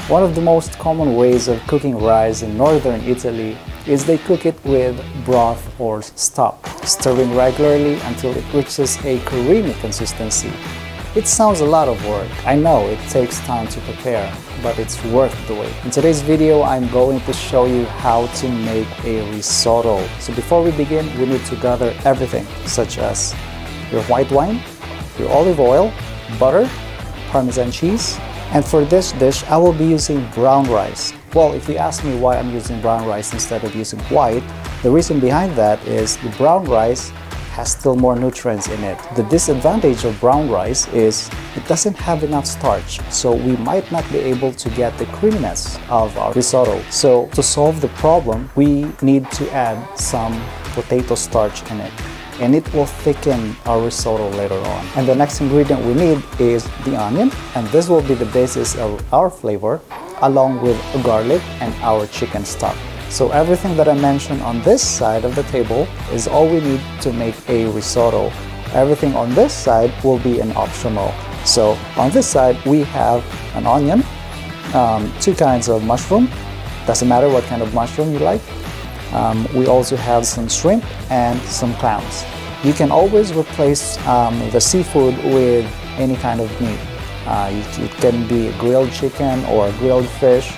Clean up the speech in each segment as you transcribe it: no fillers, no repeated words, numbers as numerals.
One of the most common ways of cooking rice in northern Italy is they cook it with broth or stock, stirring regularly until it reaches a creamy consistency. It sounds a lot of work. I know it takes time to prepare, but it's worth the wait. In today's video, I'm going to show you how to make a risotto. So before we begin, we need to gather everything, such as your white wine, your olive oil, butter, parmesan cheese, and for this dish, I will be using brown rice. Well, if you ask me why I'm using brown rice instead of using white, the reason behind that is the brown rice has still more nutrients in it. The disadvantage of brown rice is it doesn't have enough starch, so we might not be able to get the creaminess of our risotto. So to solve the problem, we need to add some potato starch in it, and it will thicken our risotto later on. And the next ingredient we need is the onion, and this will be the basis of our flavor, along with garlic and our chicken stock. So everything that I mentioned on this side of the table is all we need to make a risotto. Everything on this side will be an optional. So on this side we have an onion, two kinds of mushroom, doesn't matter what kind of mushroom you like. We also have some shrimp and some clams. You can always replace the seafood with any kind of meat. It can be a grilled chicken or a grilled fish.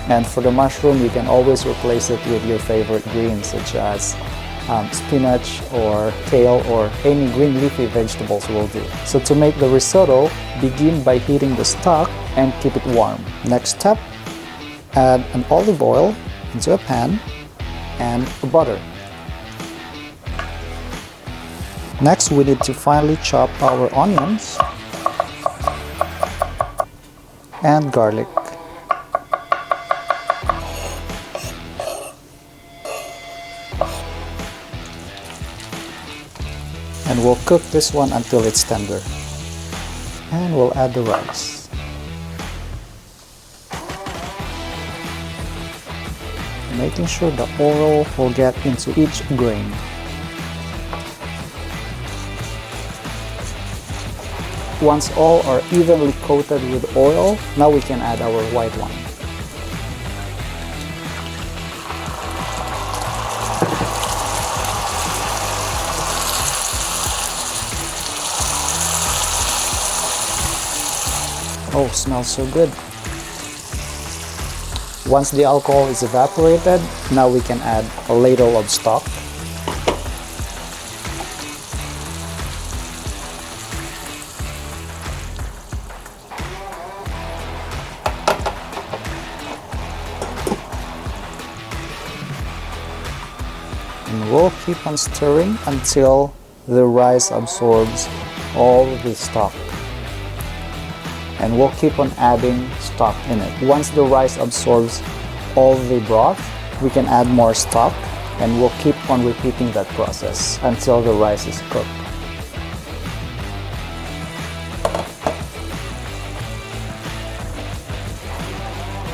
And for the mushroom, you can always replace it with your favorite greens, such as spinach or kale, or any green leafy vegetables will do. So to make the risotto, begin by heating the stock and keep it warm. Next step, add an olive oil into a pan and butter. Next, we need to finely chop our onions and garlic. And we'll cook this one until it's tender. And we'll add the rice. Making sure the oil will get into each grain. Once all are evenly coated with oil, now we can add our white wine. Oh, smells so good. Once the alcohol is evaporated, now we can add a ladle of stock. And we'll keep on stirring until the rice absorbs all the stock. And we'll keep on adding stock in it. Once the rice absorbs all the broth, we can add more stock, and we'll keep on repeating that process until the rice is cooked.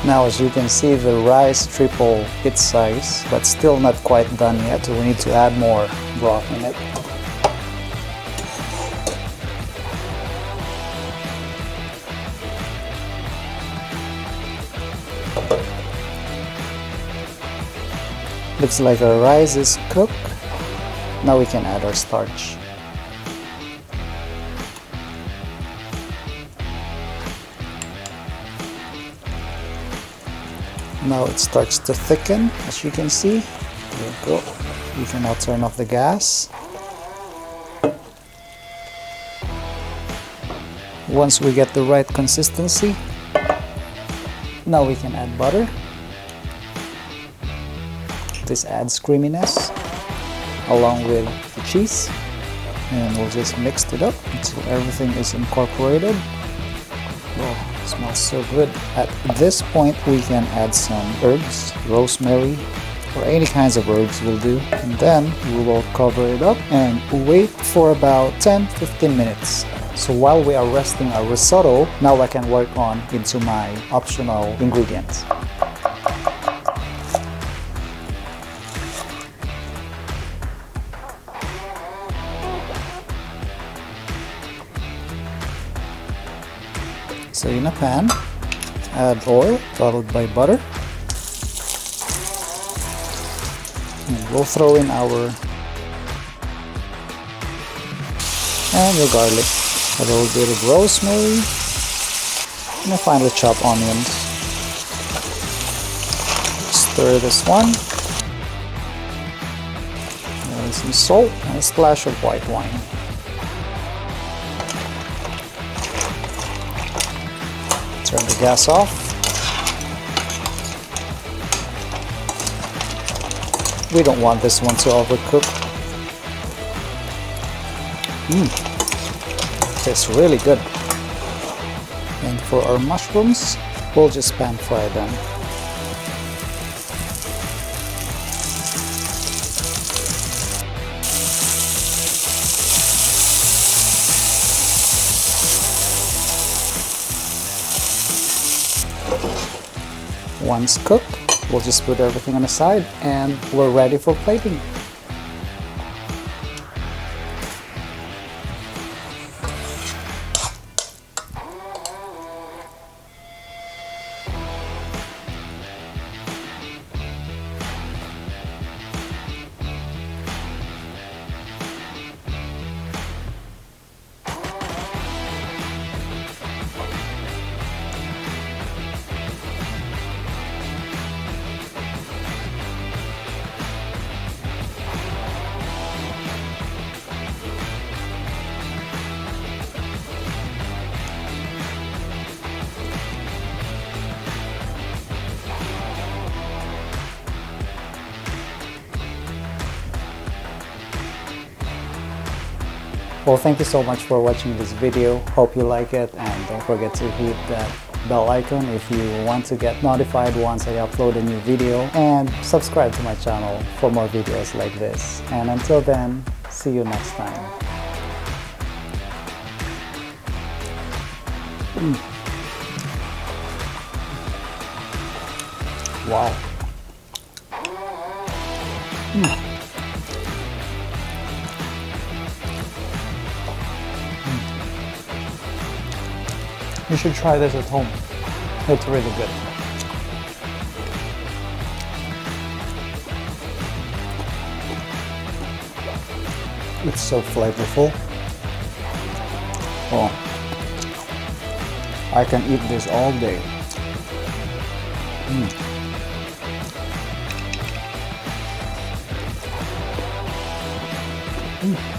Now, as you can see, the rice tripled its size, but still not quite done yet, so we need to add more broth in it. Looks like our rice is cooked. Now we can add our starch. Now it starts to thicken, as you can see. There we go. You can now turn off the gas. Once we get the right consistency, now we can add butter. This adds creaminess along with the cheese, and we'll just mix it up until everything is incorporated. Oh, it smells so good. At this point, we can add some herbs, rosemary, or any kinds of herbs will do, and then we will cover it up and wait for about 10-15 minutes. So while we are resting our risotto, now I can work on into my optional ingredients. So in a pan, Add oil, followed by butter. And we'll throw in our garlic, a little bit of rosemary, and a finely chopped onions. Stir this one. And some salt and a splash of white wine. Turn the gas off. We don't want this one to overcook. Tastes really good. And for our mushrooms, we'll just pan fry them. Once cooked, we'll just put everything on the side and we're ready for plating. Well, thank you so much for watching this video. Hope you like it, and don't forget to hit that bell icon if you want to get notified once I upload a new video, and subscribe to my channel for more videos like this. And until then, see you next time. Wow. You should try this at home. It's really good. It's so flavorful. Oh, I can eat this all day. Mm.